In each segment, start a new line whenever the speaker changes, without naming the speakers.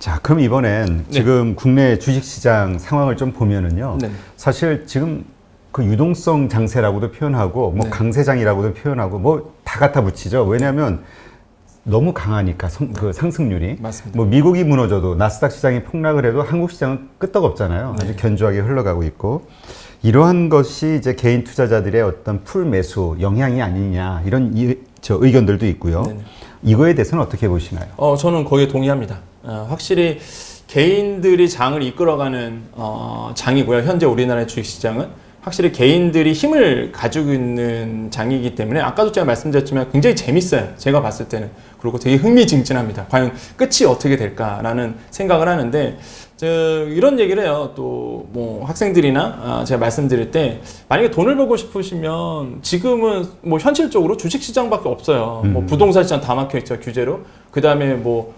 자, 그럼 이번엔 지금 국내 주식시장 상황을 좀 보면은요. 사실 지금 그 유동성 장세라고도 표현하고 뭐 강세장이라고도 표현하고 뭐 다 갖다 붙이죠. 왜냐하면 너무 강하니까 그 상승률이.
맞습니다.
뭐 미국이 무너져도 나스닥 시장이 폭락을 해도 한국 시장은 끄떡없잖아요. 아주 견조하게 흘러가고 있고. 이러한 것이 이제 개인 투자자들의 어떤 풀 매수 영향이 아니냐 이런 의견들도 있고요. 이거에 대해서는 어떻게 보시나요?
저는 거기에 동의합니다. 확실히 개인들이 장을 이끌어가는 장이고요. 현재 우리나라의 주식시장은 확실히 개인들이 힘을 가지고 있는 장이기 때문에 아까도 제가 말씀드렸지만 굉장히 재밌어요. 제가 봤을 때는. 그리고 되게 흥미진진합니다. 과연 끝이 어떻게 될까라는 생각을 하는데 이런 얘기를 해요. 또 뭐 학생들이나 제가 말씀드릴 때 만약에 돈을 벌고 싶으시면 지금은 뭐 현실적으로 주식시장밖에 없어요. 뭐 부동산 시장 다 막혀 있죠. 규제로. 그 다음에 뭐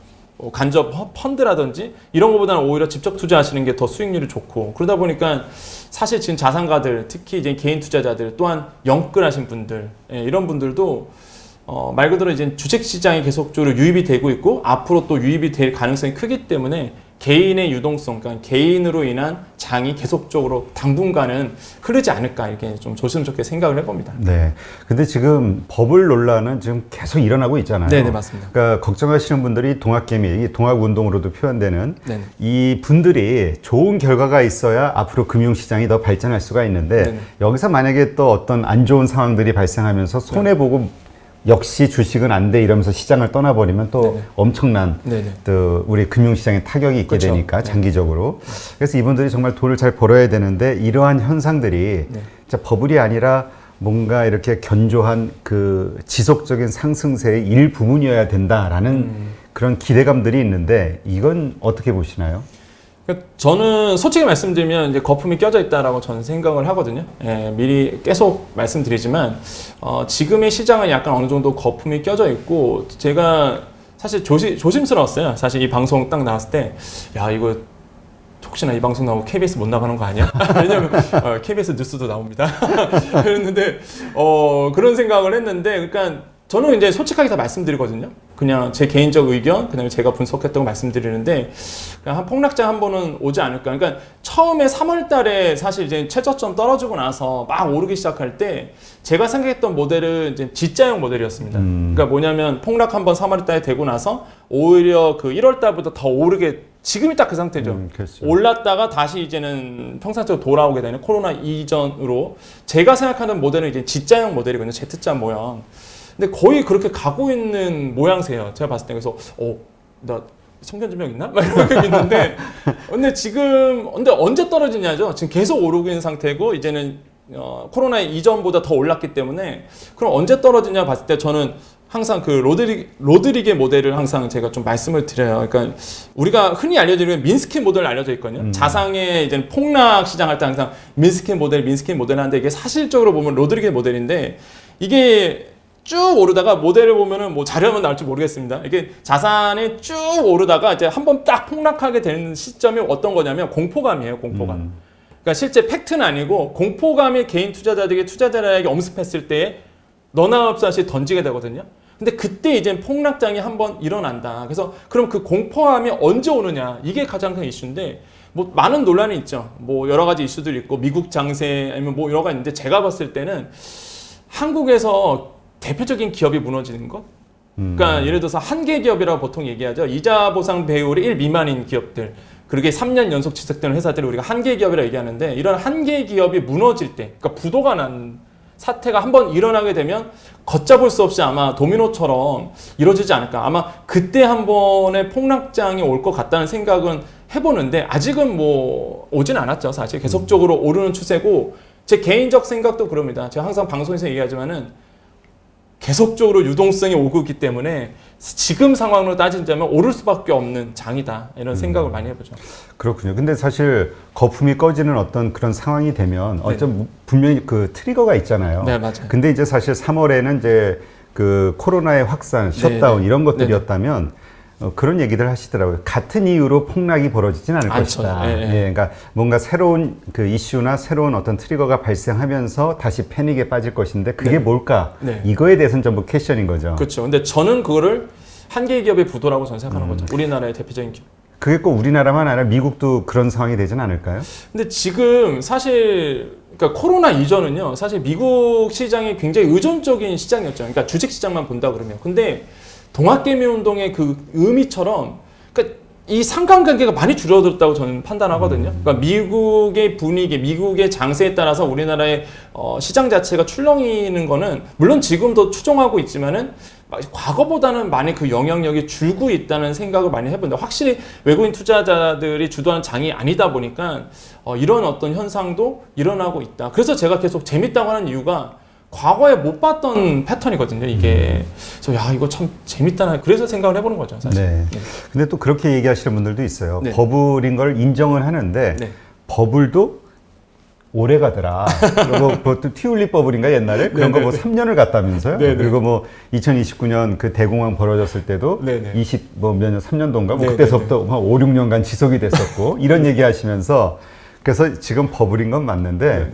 간접 펀드라든지 이런 것보다는 오히려 직접 투자하시는 게 더 수익률이 좋고 그러다 보니까 사실 지금 자산가들 특히 이제 개인 투자자들 또한 영끌하신 분들 이런 분들도 말 그대로 이제 주식시장이 계속적으로 유입이 되고 있고 앞으로 또 유입이 될 가능성이 크기 때문에 개인의 유동성, 그러니까 개인으로 인한 장이 계속적으로 당분간은 흐르지 않을까 이렇게 좀 조심스럽게 생각을 해봅니다.
네. 근데 지금 버블 논란은 지금 계속 일어나고 있잖아요.
네, 맞습니다.
그러니까 걱정하시는 분들이 동학개미, 동학운동으로도 표현되는
네네.
이 분들이 좋은 결과가 있어야 앞으로 금융시장이 더 발전할 수가 있는데
네네.
여기서 만약에 또 어떤 안 좋은 상황들이 발생하면서 손해보고 역시 주식은 안 돼 이러면서 시장을 떠나버리면 또 엄청난 또 우리 금융시장에 타격이 있게 되니까 장기적으로. 그래서 이분들이 정말 돈을 잘 벌어야 되는데 이러한 현상들이 진짜 버블이 아니라 뭔가 이렇게 견조한 그 지속적인 상승세의 일부분이어야 된다라는 그런 기대감들이 있는데 이건 어떻게 보시나요?
저는 솔직히 말씀드리면 이제 거품이 껴져 있다라고 저는 생각을 하거든요. 미리 계속 말씀드리지만 지금의 시장은 약간 어느 정도 거품이 껴져 있고 제가 사실 조심스러웠어요. 사실 이 방송 딱 나왔을 때 야 이거 혹시나 이 방송 나오고 KBS 못 나가는 거 아니야? 왜냐면 KBS 뉴스도 나옵니다. 그랬는데 그런 생각을 했는데 그러니까 저는 이제 솔직하게 다 말씀드리거든요. 그냥 제 개인적 의견, 그다음에 제가 분석했다고 말씀드리는데 그냥 한 폭락장 한 번은 오지 않을까. 그러니까 처음에 3월 달에 사실 이제 최저점 떨어지고 나서 막 오르기 시작할 때 제가 생각했던 모델은 이제 G자형 모델이었습니다. 그러니까 뭐냐면 폭락 한 번 3월 달에 되고 나서 오히려 그 1월 달부터 더 오르게 지금이 딱 그 상태죠.
그렇죠.
올랐다가 다시 이제는 평상적으로 돌아오게 되는 코로나 이전으로 제가 생각하는 모델은 이제 G자형 모델이거든요. Z자 모양. 근데 거의 그렇게 가고 있는 모양새예요. 제가 봤을 때. 그래서 나 성견지명 있나? 막 이런 게 있는데 근데 언제 떨어지냐죠. 지금 계속 오르고 있는 상태고 이제는 코로나 이전보다 더 올랐기 때문에 그럼 언제 떨어지냐 봤을 때 저는 항상 그 로드리게 모델을 항상 제가 좀 말씀을 드려요. 그러니까 우리가 흔히 알려지는 민스키 모델 알려져 있거든요. 자상의 이제 폭락 시장할 때 항상 민스키 모델 하는데 이게 사실적으로 보면 로드리게 모델인데 이게 쭉 오르다가 모델을 보면은 뭐 자료만 나올지 모르겠습니다. 이게 자산이 쭉 오르다가 이제 한번 딱 폭락하게 되는 시점이 어떤 거냐면 공포감이에요, 공포감. 그러니까 실제 팩트는 아니고 공포감이 개인 투자자들에게 엄습했을 때 너나 없이 던지게 되거든요. 근데 그때 이제 폭락장이 한번 일어난다. 그래서 그럼 그 공포감이 언제 오느냐? 이게 가장 큰 이슈인데 뭐 많은 논란이 있죠. 뭐 여러 가지 이슈들이 있고 미국 장세 아니면 뭐 여러 가지 있는데 제가 봤을 때는 한국에서 대표적인 기업이 무너지는 것? 그러니까 예를 들어서 한계 기업이라고 보통 얘기하죠. 이자 보상 배율이 1 미만인 기업들. 그렇게 3년 연속 지속되는 회사들을 우리가 한계 기업이라고 얘기하는데 이런 한계 기업이 무너질 때, 그러니까 부도가 난 사태가 한번 일어나게 되면 걷잡을 수 없이 아마 도미노처럼 이루어지지 않을까. 아마 그때 한 번의 폭락장이 올 것 같다는 생각은 해보는데 아직은 뭐 오진 않았죠. 사실 계속적으로 오르는 추세고 제 개인적 생각도 그럽니다. 제가 항상 방송에서 얘기하지만은 계속적으로 유동성이 오고 있기 때문에 지금 상황으로 따진다면 오를 수밖에 없는 장이다. 이런 생각을 많이 해보죠.
그렇군요. 근데 사실 거품이 꺼지는 어떤 그런 상황이 되면 어쩜 분명히 그 트리거가 있잖아요.
네, 맞아요.
근데 이제 사실 3월에는 이제 그 코로나의 확산, 셧다운 이런 것들이었다면 그런 얘기들 하시더라고요. 같은 이유로 폭락이 벌어지진 않을 것이다. 예, 그러니까 뭔가 새로운 그 이슈나 새로운 어떤 트리거가 발생하면서 다시 패닉에 빠질 것인데 그게 뭘까? 이거에 대해서는 전부 퀘션인 거죠.
그렇죠. 근데 저는 그거를 한계 기업의 부도라고 저는 생각하는 거죠. 우리나라의 대표적인 기업.
그게 꼭 우리나라만 아니라 미국도 그런 상황이 되진 않을까요?
근데 지금 사실 그러니까 코로나 이전은요, 사실 미국 시장이 굉장히 의존적인 시장이었죠. 그러니까 주식 시장만 본다 그러면. 근데 동학개미 운동의 그 의미처럼, 그러니까 이 상관관계가 많이 줄어들었다고 저는 판단하거든요. 그러니까 미국의 분위기, 미국의 장세에 따라서 우리나라의 시장 자체가 출렁이는 거는 물론 지금도 추종하고 있지만은 과거보다는 많이 그 영향력이 줄고 있다는 생각을 많이 해본다. 확실히 외국인 투자자들이 주도하는 장이 아니다 보니까 이런 어떤 현상도 일어나고 있다. 그래서 제가 계속 재밌다고 하는 이유가 과거에 못 봤던 패턴이거든요, 이게. 그래서 야, 이거 참 재밌다. 그래서 생각을 해보는 거죠, 사실.
네. 근데 또 그렇게 얘기하시는 분들도 있어요.
네.
버블인 걸 인정을 하는데
네.
버블도 오래 가더라. 그리고 그것도 튜울립 버블인가 옛날에 그런 거 뭐 3년을 갔다면서요?
네네.
그리고 뭐 2029년 그 대공황 벌어졌을 때도
네네.
20몇 년, 3년도인가 뭐
네네네.
그때서부터 한 5, 6년간 지속이 됐었고 이런 얘기 하시면서 그래서 지금 버블인 건 맞는데
네네.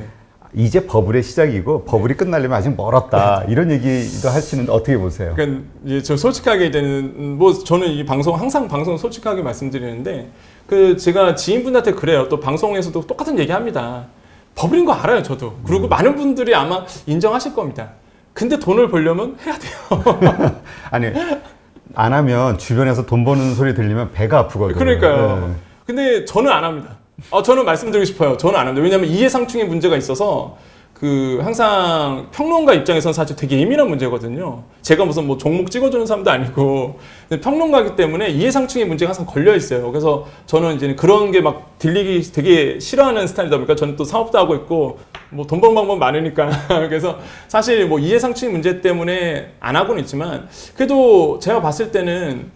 이제 버블의 시작이고 버블이 끝나려면 아직 멀었다. 이런 얘기도 하시는데 어떻게 보세요?
그러니까 이제 저 솔직하게 이제는 뭐 저는 이 방송 항상 방송 솔직하게 말씀드리는데 그 제가 지인분한테 그래요. 또 방송에서도 똑같은 얘기합니다. 버블인 거 알아요, 저도. 그리고 많은 분들이 아마 인정하실 겁니다. 근데 돈을 벌려면 해야 돼요.
아니 안 하면 주변에서 돈 버는 소리 들리면 배가 아프거든요.
그러니까요.
네.
근데 저는 안 합니다. 저는 말씀드리고 싶어요. 저는 안 합니다. 왜냐하면 이해상충의 문제가 있어서 그 항상 평론가 입장에서는 사실 되게 예민한 문제거든요. 제가 무슨 뭐 종목 찍어주는 사람도 아니고 평론가이기 때문에 이해상충의 문제가 항상 걸려 있어요. 그래서 저는 이제 그런 게 막 들리기 되게 싫어하는 스타일이다 보니까 저는 또 사업도 하고 있고 뭐 돈 버는 방법 많으니까 그래서 사실 뭐 이해상충의 문제 때문에 안 하고는 있지만 그래도 제가 봤을 때는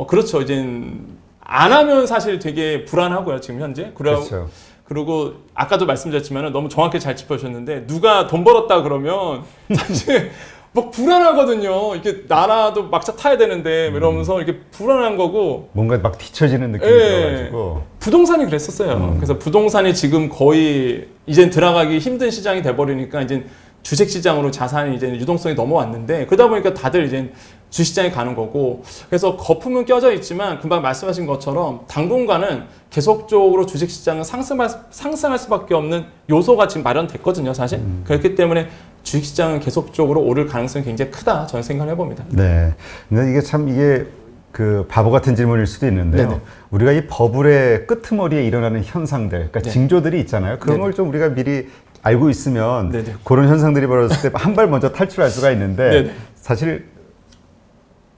그렇죠. 이젠 안 하면 사실 되게 불안하고요, 지금 현재.
그렇죠.
그리고 아까도 말씀드렸지만 너무 정확히 잘 짚어주셨는데 누가 돈 벌었다 그러면 사실 막 불안하거든요. 이렇게 나라도 막차 타야 되는데 이러면서 이렇게 불안한 거고
뭔가 막 뒤처지는 느낌이
예.
들어가지고
부동산이 그랬었어요. 그래서 부동산이 지금 거의 이젠 들어가기 힘든 시장이 돼버리니까 이제 주식 시장으로 자산이 이제 유동성이 넘어왔는데 그러다 보니까 다들 이제 주시장에 가는 거고 그래서 거품은 껴져 있지만 금방 말씀하신 것처럼 당분간은 계속적으로 주식시장은 상승할 수밖에 없는 요소가 지금 마련됐거든요, 사실. 그렇기 때문에 주식시장은 계속적으로 오를 가능성이 굉장히 크다 저는 생각을 해봅니다.
네. 근데 이게 참 이게 그 바보 같은 질문일 수도 있는데요.
네네.
우리가 이 버블의 끄트머리에 일어나는 현상들, 그러니까
네.
징조들이 있잖아요. 그런
네네.
걸 좀 우리가 미리 알고 있으면
네네.
그런 현상들이 벌어졌을 때 한 발 먼저 탈출할 수가 있는데
네네.
사실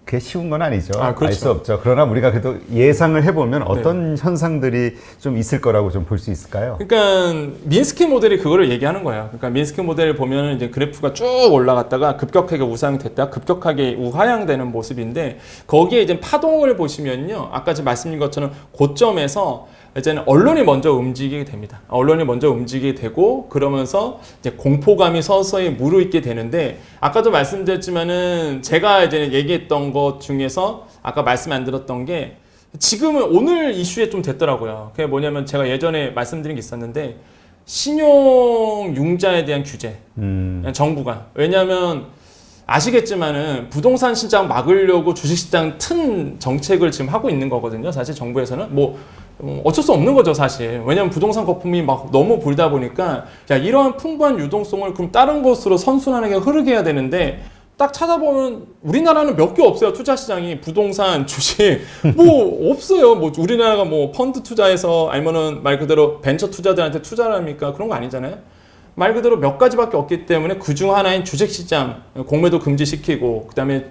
그게 쉬운 건 아니죠.
그렇죠.
알 수 없죠. 그러나 우리가 그래도 예상을 해보면 어떤 현상들이 좀 있을 거라고 좀 볼 수 있을까요?
그러니까 민스키 모델이 그거를 얘기하는 거예요. 그러니까 민스키 모델을 보면 이제 그래프가 쭉 올라갔다가 급격하게 우상이 됐다가 급격하게 우하향되는 모습인데 거기에 이제 파동을 보시면요. 아까 제가 말씀드린 것처럼 고점에서 이제는 언론이 먼저 움직이게 됩니다. 언론이 먼저 움직이게 되고 그러면서 이제 공포감이 서서히 무르익게 되는데 아까도 말씀드렸지만은 제가 이제 얘기했던 것 중에서 아까 말씀 안 드렸던 게 지금은 오늘 이슈에 좀 됐더라고요. 그게 뭐냐면 제가 예전에 말씀드린 게 있었는데 신용융자에 대한 규제 정부가 왜냐하면 아시겠지만은 부동산 시장 막으려고 주식시장 튼 정책을 지금 하고 있는 거거든요. 사실 정부에서는 뭐 어쩔 수 없는 거죠, 사실. 왜냐하면 부동산 거품이 막 너무 불다 보니까 야, 이러한 풍부한 유동성을 그럼 다른 곳으로 선순환하게 흐르게 해야 되는데 딱 찾아보면 우리나라는 몇 개 없어요. 투자 시장이 부동산, 주식 뭐 없어요. 뭐 우리나라가 뭐 펀드 투자해서 아니면은 말 그대로 벤처 투자들한테 투자를 합니까? 그런 거 아니잖아요. 말 그대로 몇 가지밖에 없기 때문에 그중 하나인 주식시장 공매도 금지시키고 그다음에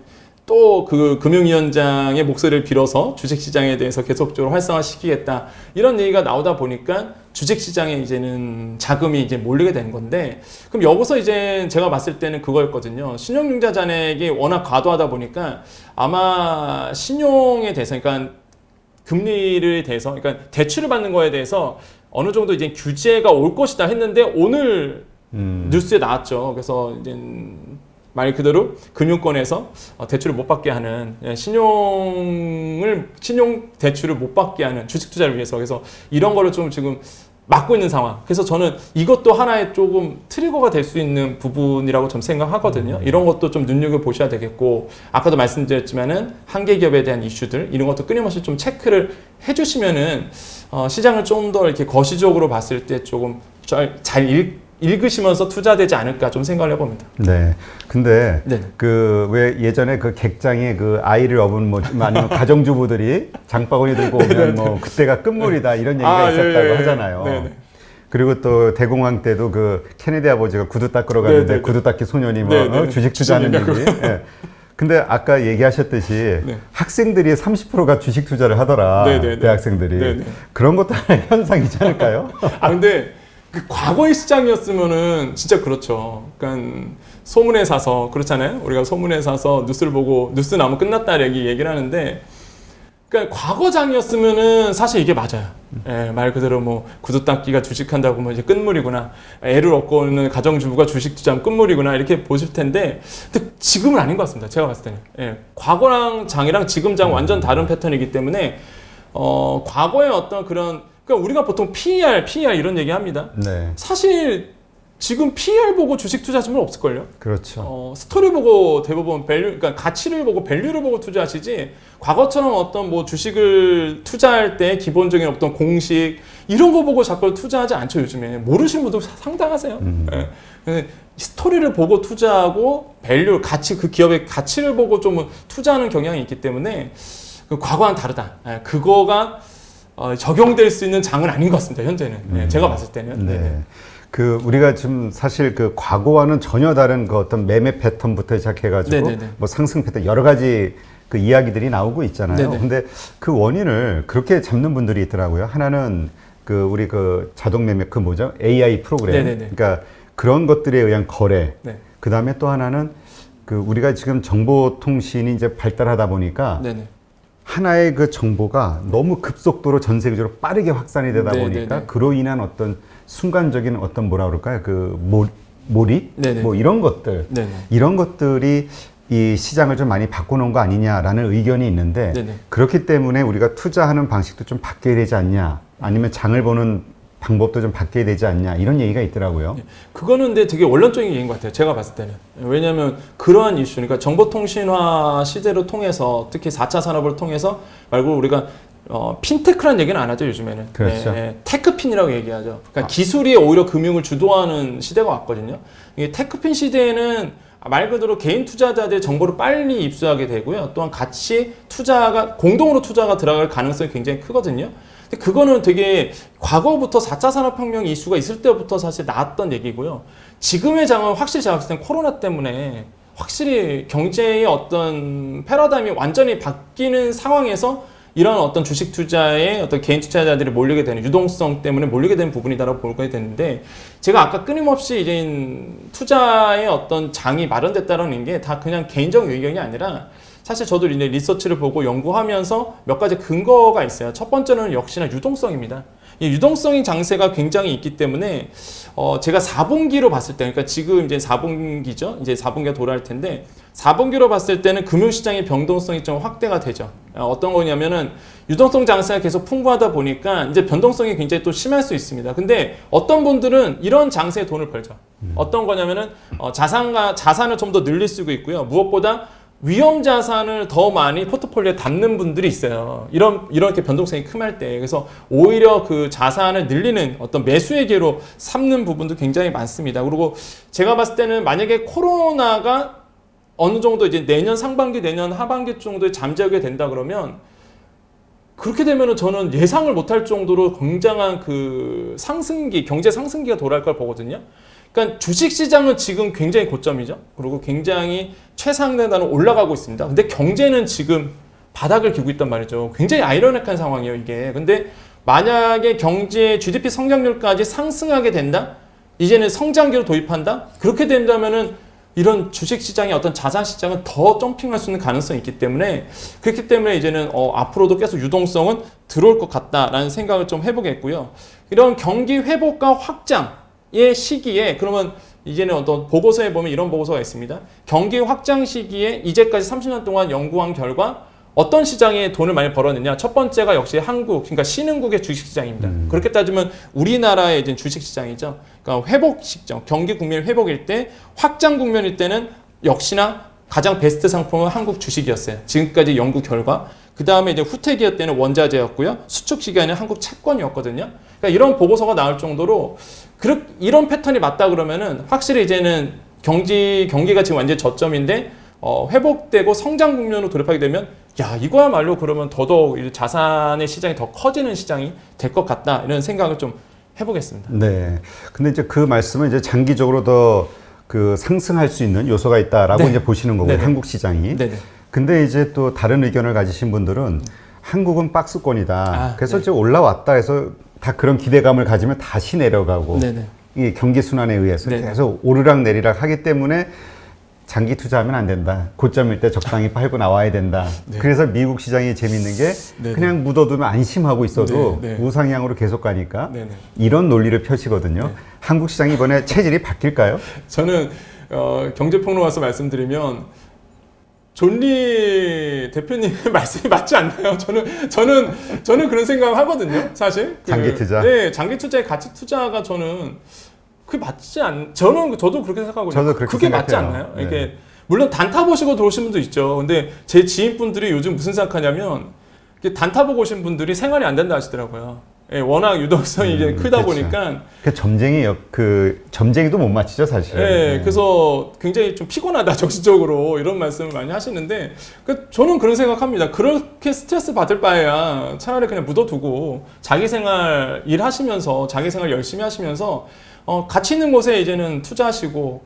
또 그 금융위원장의 목소리를 빌어서 주식시장에 대해서 계속적으로 활성화시키겠다 이런 얘기가 나오다 보니까 주식시장에 이제는 자금이 이제 몰리게 된 건데 그럼 여기서 이제 제가 봤을 때는 그거였거든요. 신용융자 잔액이 워낙 과도하다 보니까 아마 신용에 대해서 그러니까 금리를 대해서 그러니까 대출을 받는 거에 대해서 어느 정도 이제 규제가 올 것이다 했는데 오늘 뉴스에 나왔죠. 그래서 이제 말 그대로 금융권에서 대출을 못 받게 하는 신용 대출을 못 받게 하는 주식 투자를 위해서 그래서 이런 거를 좀 지금 막고 있는 상황. 그래서 저는 이것도 하나의 조금 트리거가 될 수 있는 부분이라고 좀 생각하거든요. 이런 것도 좀 눈여겨보셔야 되겠고, 아까도 말씀드렸지만은 한계 기업에 대한 이슈들, 이런 것도 끊임없이 좀 체크를 해주시면은, 시장을 좀 더 이렇게 거시적으로 봤을 때 조금 잘 읽으시면서 투자되지 않을까 좀 생각을 해봅니다.
네. 근데
네.
그 왜 예전에 그 객장에 그 아이를 업은 뭐 아니면 가정주부들이 장바구니 들고 오면 뭐 그때가 끝물이다 이런 얘기가 있었다고 하잖아요.
네네.
그리고 또 대공황 때도 그 케네디 아버지가 구두 닦으러 갔는데
네네.
구두 닦기 소년이 뭐 주식 투자하는 얘기. 예. 근데 아까 얘기하셨듯이
네.
학생들이 30%가 주식 투자를 하더라.
네네네.
대학생들이.
네네.
그런 것도 하나의 현상이지 않을까요?
근데 그 과거의 시장이었으면은 진짜 그렇죠. 그러니까 소문에 사서 그렇잖아요. 우리가 소문에 사서 뉴스를 보고 뉴스 나오면 끝났다 얘기를 하는데, 그러니까 과거장이었으면은 사실 이게 맞아요. 예, 말 그대로 뭐 구두 닦기가 주식한다고 뭐 이제 끝물이구나. 애를 얻고 오는 가정주부가 주식 투자하면 끝물이구나 이렇게 보실 텐데, 근데 지금은 아닌 것 같습니다. 제가 봤을 때는. 예, 과거랑 장이랑 지금 장 완전 다른 패턴이기 때문에 과거의 어떤 그런, 그러니까 우리가 보통 PER 이런 얘기 합니다.
네.
사실 지금 PER 보고 주식 투자하시는 분 없을걸요?
그렇죠.
스토리 보고 대부분 그러니까 가치를 보고 밸류를 보고 투자하시지, 과거처럼 어떤 뭐 주식을 투자할 때 기본적인 어떤 공식 이런 거 보고 자꾸 투자하지 않죠. 요즘에 모르시는 분도 상당하세요. 예. 스토리를 보고 투자하고 밸류, 가치, 그 기업의 가치를 보고 좀 투자하는 경향이 있기 때문에 그 과거와는 다르다. 예. 그거가 적용될 수 있는 장은 아닌 것 같습니다. 현재는. 예. 제가 봤을 때는.
네.
네네.
그 우리가 지금 사실 그 과거와는 전혀 다른 그 어떤 매매 패턴부터 시작해가지고
네네네.
뭐 상승 패턴 여러 가지 그 이야기들이 나오고 있잖아요.
네네.
근데 그 원인을 그렇게 잡는 분들이 있더라고요. 하나는 그 우리 그 자동 매매 그 뭐죠? AI 프로그램.
네네네.
그러니까 그런 것들에 의한 거래.
네.
그 다음에 또 하나는 그 우리가 지금 정보통신이 이제 발달하다 보니까
네네.
하나의 그 정보가 너무 급속도로 전 세계적으로 빠르게 확산이 되다
네네네.
보니까 그로 인한 어떤 순간적인 어떤 뭐라 그럴까요? 그 몰입?
네네.
뭐 이런 것들.
네네.
이런 것들이 이 시장을 좀 많이 바꿔놓은 거 아니냐라는 의견이 있는데,
네네.
그렇기 때문에 우리가 투자하는 방식도 좀 바뀌어야 되지 않냐, 아니면 장을 보는 방법도 좀 바뀌어야 되지 않냐, 이런 얘기가 있더라고요.
그거는 근데 되게 원론적인 얘기인 것 같아요. 제가 봤을 때는. 왜냐하면 그러한 이슈, 그러니까 정보통신화 시대를 통해서, 특히 4차 산업을 통해서 말고 우리가 핀테크라는 얘기는 안 하죠, 요즘에는.
그렇죠.
테크핀이라고 얘기하죠. 그러니까 기술이 오히려 금융을 주도하는 시대가 왔거든요. 이게 테크핀 시대에는 말 그대로 개인 투자자들의 정보를 빨리 입수하게 되고요. 또한 같이 공동으로 투자가 들어갈 가능성이 굉장히 크거든요. 근데 그거는 되게 과거부터 4차 산업혁명 이슈가 있을 때부터 사실 나왔던 얘기고요. 지금의 장은 확실히 제가 봤을 땐 코로나 때문에 확실히 경제의 어떤 패러다임이 완전히 바뀌는 상황에서 이런 어떤 주식 투자에 어떤 개인 투자자들이 몰리게 되는, 유동성 때문에 몰리게 되는 부분이다라고 보게 되는데, 제가 아까 끊임없이 이제 투자의 어떤 장이 마련됐다는 게 다 그냥 개인적 의견이 아니라, 사실 저도 이제 리서치를 보고 연구하면서 몇 가지 근거가 있어요. 첫 번째는 역시나 유동성입니다. 이 유동성인 장세가 굉장히 있기 때문에 제가 4분기로 봤을 때, 그러니까 지금 이제 4분기죠. 이제 4분기가 돌아올 텐데, 4분기로 봤을 때는 금융시장의 변동성이 좀 확대가 되죠. 어떤 거냐면은 유동성 장세가 계속 풍부하다 보니까 이제 변동성이 굉장히 또 심할 수 있습니다. 근데 어떤 분들은 이런 장세에 돈을 벌죠. 어떤 거냐면은 자산을 좀 더 늘릴 수가 있고요. 무엇보다 위험 자산을 더 많이 포트폴리오에 담는 분들이 있어요. 이렇게 변동성이 큼할 때. 그래서 오히려 그 자산을 늘리는 어떤 매수의 기회로 삼는 부분도 굉장히 많습니다. 그리고 제가 봤을 때는 만약에 코로나가 어느 정도 이제 내년 상반기, 내년 하반기 정도에 잠재우게 된다 그러면, 그렇게 되면은 저는 예상을 못할 정도로 굉장한 그 상승기, 경제 상승기가 돌아올 걸 보거든요. 그러니까 주식시장은 지금 굉장히 고점이죠. 그리고 굉장히 최상단으로 올라가고 있습니다. 근데 경제는 지금 바닥을 기고 있단 말이죠. 굉장히 아이러니한 상황이에요, 이게. 근데 만약에 경제 GDP 성장률까지 상승하게 된다? 이제는 성장기로 도입한다? 그렇게 된다면은 이런 주식시장의 어떤 자산시장은 더 점핑할 수 있는 가능성이 있기 때문에, 그렇기 때문에 이제는 앞으로도 계속 유동성은 들어올 것 같다라는 생각을 좀 해보겠고요. 이런 경기 회복과 확장의 시기에, 그러면 이제는 어떤 보고서에 보면 이런 보고서가 있습니다. 경기 확장 시기에 이제까지 30년 동안 연구한 결과 어떤 시장에 돈을 많이 벌었느냐? 첫 번째가 역시 한국, 그러니까 신흥국의 주식시장입니다. 그렇게 따지면 우리나라의 이제 주식시장이죠. 그러니까 회복 시점, 경기 국면 회복일 때, 확장 국면일 때는 역시나 가장 베스트 상품은 한국 주식이었어요. 지금까지 연구 결과. 그 다음에 이제 후퇴기업 때는 원자재였고요. 수축 시기에는 한국 채권이었거든요. 그러니까 이런 보고서가 나올 정도로 이런 패턴이 맞다 그러면은 확실히 이제는 경기가 지금 완전 저점인데 회복되고 성장 국면으로 돌입하게 되면 야 이거야말로 그러면 더더욱 자산의 시장이 더 커지는 시장이 될 것 같다 이런 생각을 좀 해보겠습니다.
네. 근데 이제 그 말씀은 이제 장기적으로 더 그 상승할 수 있는 요소가 있다라고
네.
이제 보시는 거고요.
네네.
한국 시장이.
네네.
근데 이제 또 다른 의견을 가지신 분들은 한국은 박스권이다. 그래서
네.
이제 올라왔다 해서 다 그런 기대감을 가지면 다시 내려가고
네네.
이 경기 순환에 의해서
네네.
계속 오르락 내리락 하기 때문에 장기 투자하면 안 된다. 고점일 때 적당히 팔고 나와야 된다.
네.
그래서 미국 시장이 재밌는 게
네네.
그냥 묻어두면 안심하고 있어도
네네.
우상향으로 계속 가니까
네네.
이런 논리를 펼치거든요.
네.
한국 시장이 이번에 체질이 바뀔까요?
저는 경제평론가서 말씀드리면 존리 대표님의 말씀이 맞지 않나요? 저는 그런 생각을 하거든요. 사실
장기 투자.
네, 장기 투자의 가치 투자가 저는 그게 맞지 저도 그렇게 생각하거든요.
저도 그렇게
그게 맞지
생각해요.
않나요?
네.
이게 물론 단타 보시고 들어오신 분도 있죠. 근데 제 지인분들이 요즘 무슨 생각하냐면 이게 단타 보고 오신 분들이 생활이 안 된다 하시더라고요. 예, 워낙 유동성이 이제 크다
그렇죠.
보니까
그 점쟁이도 못 맞히죠, 사실.
네, 그래서 굉장히 좀 피곤하다 정신적으로 이런 말씀을 많이 하시는데 저는 그런 생각합니다. 그렇게 스트레스 받을 바에야 차라리 그냥 묻어두고 자기 생활 일하시면서 자기 생활 열심히 하시면서 가치 있는 곳에 이제는 투자하시고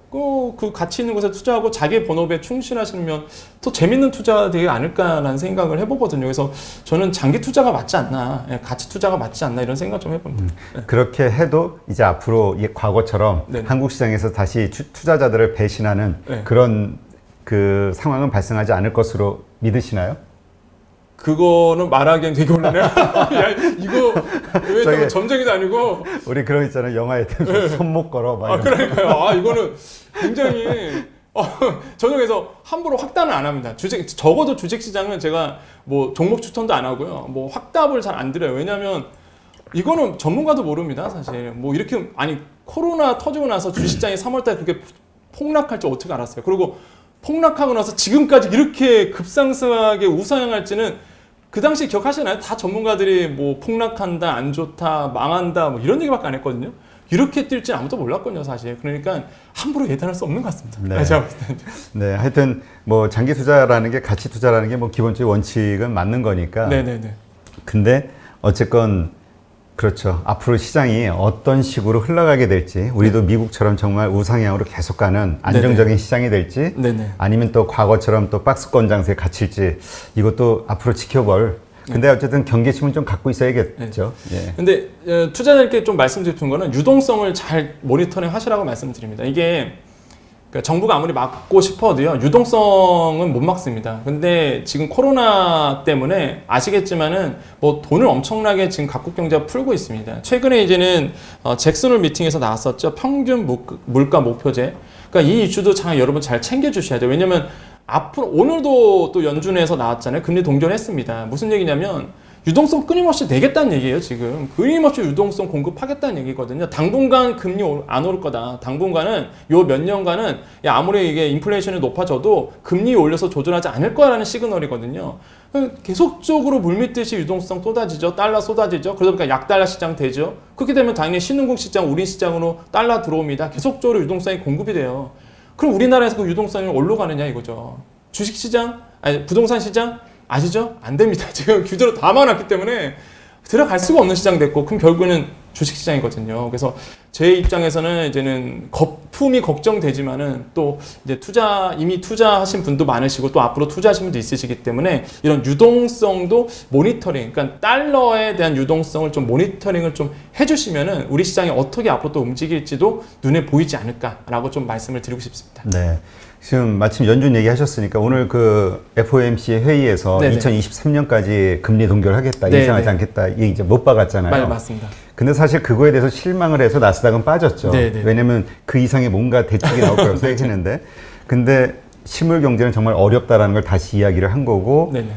그 가치 있는 곳에 투자하고 자기 본업에 충실하시면 더 재밌는 투자가 되지 않을까라는 생각을 해보거든요. 그래서 저는 장기 투자가 맞지 않나, 가치 투자가 맞지 않나 이런 생각 좀 해봅니다.
그렇게 해도 이제 앞으로 과거처럼
네네.
한국 시장에서 다시 투자자들을 배신하는
네.
그런 그 상황은 발생하지 않을 것으로 믿으시나요?
그거는 말하기엔 되게 곤란해요. 야, 이거 왜
저기-
점쟁이도 아니고.
우리 그런 거 있잖아요. 영화에 손목 걸어. 막 이런 거.
그러니까요. 이거는 굉장히 저는 그래서 함부로 확단을 안 합니다. 적어도 주식시장은 제가 뭐 종목 추천도 안 하고요. 뭐 확답을 잘 안 드려요. 왜냐하면 이거는 전문가도 모릅니다. 사실 뭐 이렇게 코로나 터지고 나서 주식시장이 3월달에 그렇게 폭락할 줄 어떻게 알았어요. 그리고 폭락하고 나서 지금까지 이렇게 급상승하게 우상향할지는 그 당시 기억하시나요? 다 전문가들이 뭐 폭락한다, 안 좋다, 망한다 뭐 이런 얘기밖에 안 했거든요. 이렇게 뛸지 아무도 몰랐거든요, 사실. 그러니까 함부로 예단할 수 없는 것 같습니다.
네.
제가 봤을 때는.
네, 하여튼 뭐 장기 투자라는 게 가치 투자라는 게 뭐 기본적인 원칙은 맞는 거니까.
네네네.
근데 어쨌건 그렇죠. 앞으로 시장이 어떤 식으로 흘러가게 될지 우리도 미국처럼 정말 우상향으로 계속 가는 안정적인
네네.
시장이 될지
네네.
아니면 또 과거처럼 또 박스권 장세에 갇힐지 이것도 앞으로 지켜볼. 근데 어쨌든 경계심은 좀 갖고 있어야겠죠. 예.
근데 투자자들께 좀 말씀드리고 싶은 거는 유동성을 잘 모니터링 하시라고 말씀드립니다. 이게 그러니까 정부가 아무리 막고 싶어도요, 유동성은 못 막습니다. 근데 지금 코로나 때문에 아시겠지만은 뭐 돈을 엄청나게 지금 각국 경제가 풀고 있습니다. 최근에 이제는 잭슨홀 미팅에서 나왔었죠. 평균 물가 목표제. 그러니까 이 이슈도 참 여러분 잘 챙겨주셔야 돼요. 왜냐면 앞으로 오늘도 또 연준에서 나왔잖아요. 금리 동결했습니다. 무슨 얘기냐면 유동성 끊임없이 내겠다는 얘기예요. 지금 끊임없이 유동성 공급하겠다는 얘기거든요. 당분간 금리 안 오를 거다. 당분간은 요 몇 년간은 아무리 이게 인플레이션이 높아져도 금리 올려서 조절하지 않을 거라는 시그널이거든요. 계속적으로 물밀듯이 유동성 쏟아지죠. 달러 쏟아지죠. 그러다 보니까 약달러 시장 되죠. 그렇게 되면 당연히 신흥국 시장, 우리 시장으로 달러 들어옵니다. 계속적으로 유동성이 공급이 돼요. 그럼 우리나라에서 그 유동성이 어디로 가느냐 이거죠. 주식시장, 아니 부동산 시장 아시죠? 안 됩니다. 지금 규제로 다 막았기 때문에 들어갈 수가 없는 시장 됐고, 그럼 결국에는 주식시장이거든요. 그래서 제 입장에서는 이제는 거품이 걱정되지만은 또 이제 이미 투자하신 분도 많으시고 또 앞으로 투자하신 분도 있으시기 때문에 이런 유동성도 모니터링, 그러니까 달러에 대한 유동성을 좀 모니터링을 좀 해주시면은 우리 시장이 어떻게 앞으로 또 움직일지도 눈에 보이지 않을까라고 좀 말씀을 드리고 싶습니다.
네. 지금 마침 연준 얘기하셨으니까 오늘 그 FOMC 회의에서
네네.
2023년까지 금리 동결하겠다,
네네.
인상하지 않겠다 이 이제 못 박았잖아요.
맞습니다.
근데 사실 그거에 대해서 실망을 해서 나스닥은 빠졌죠.
네네.
왜냐면 그 이상의 뭔가 대책이 나올 거라고 생각했는데, 근데 실물 경제는 정말 어렵다라는 걸 다시 이야기를 한 거고,
네네.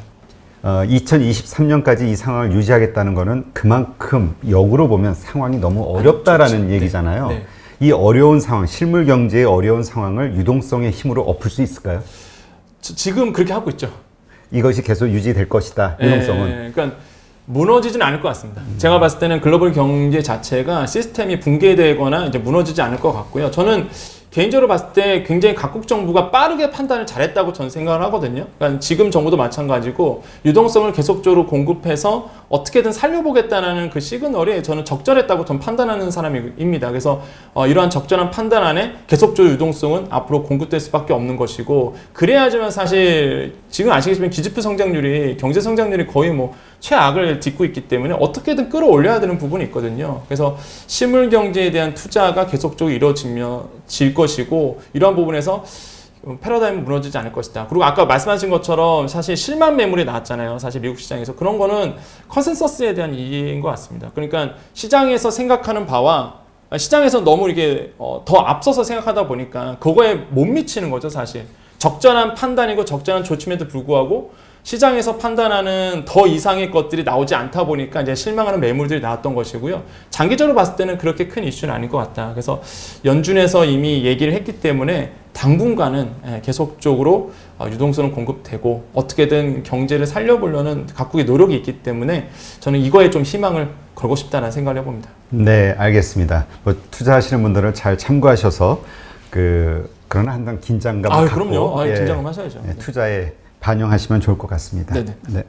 2023년까지 이 상황을 유지하겠다는 거는 그만큼 역으로 보면 상황이 너무 어렵다라는 얘기잖아요.
네.
이 어려운 상황, 실물 경제의 어려운 상황을 유동성의 힘으로 엎을 수 있을까요?
지금 그렇게 하고 있죠.
이것이 계속 유지될 것이다. 유동성은.
그러니까 무너지진 않을 것 같습니다. 제가 봤을 때는 글로벌 경제 자체가 시스템이 붕괴되거나 이제 무너지지 않을 것 같고요. 저는 개인적으로 봤을 때 굉장히 각국 정부가 빠르게 판단을 잘했다고 저는 생각을 하거든요. 그러니까 지금 정부도 마찬가지고 유동성을 계속적으로 공급해서 어떻게든 살려보겠다는 그 시그널이 저는 적절했다고 저는 판단하는 사람입니다. 그래서 이러한 적절한 판단 안에 계속적으로 유동성은 앞으로 공급될 수밖에 없는 것이고, 그래야지만 사실 지금 아시겠지만 기지표 성장률이, 경제 성장률이 거의 뭐 최악을 딛고 있기 때문에 어떻게든 끌어올려야 되는 부분이 있거든요. 그래서 실물 경제에 대한 투자가 계속적으로 이루어질 것이고, 이러한 부분에서 패러다임은 무너지지 않을 것이다. 그리고 아까 말씀하신 것처럼 사실 실만 매물이 나왔잖아요. 사실 미국 시장에서. 그런 거는 컨센서스에 대한 이해인 것 같습니다. 그러니까 시장에서 생각하는 바와 시장에서 너무 이게 더 앞서서 생각하다 보니까 그거에 못 미치는 거죠, 사실. 적절한 판단이고 적절한 조짐에도 불구하고 시장에서 판단하는 더 이상의 것들이 나오지 않다 보니까 이제 실망하는 매물들이 나왔던 것이고요. 장기적으로 봤을 때는 그렇게 큰 이슈는 아닌 것 같다. 그래서 연준에서 이미 얘기를 했기 때문에 당분간은 계속적으로 유동성은 공급되고 어떻게든 경제를 살려보려는 각국의 노력이 있기 때문에 저는 이거에 좀 희망을 걸고 싶다는 생각을 해봅니다.
네, 알겠습니다. 뭐 투자하시는 분들은 잘 참고하셔서 그러나 한단 긴장감 갖고
그럼요. 긴장감 하셔야죠.
투자에 반영하시면 좋을 것 같습니다.
네네.
네.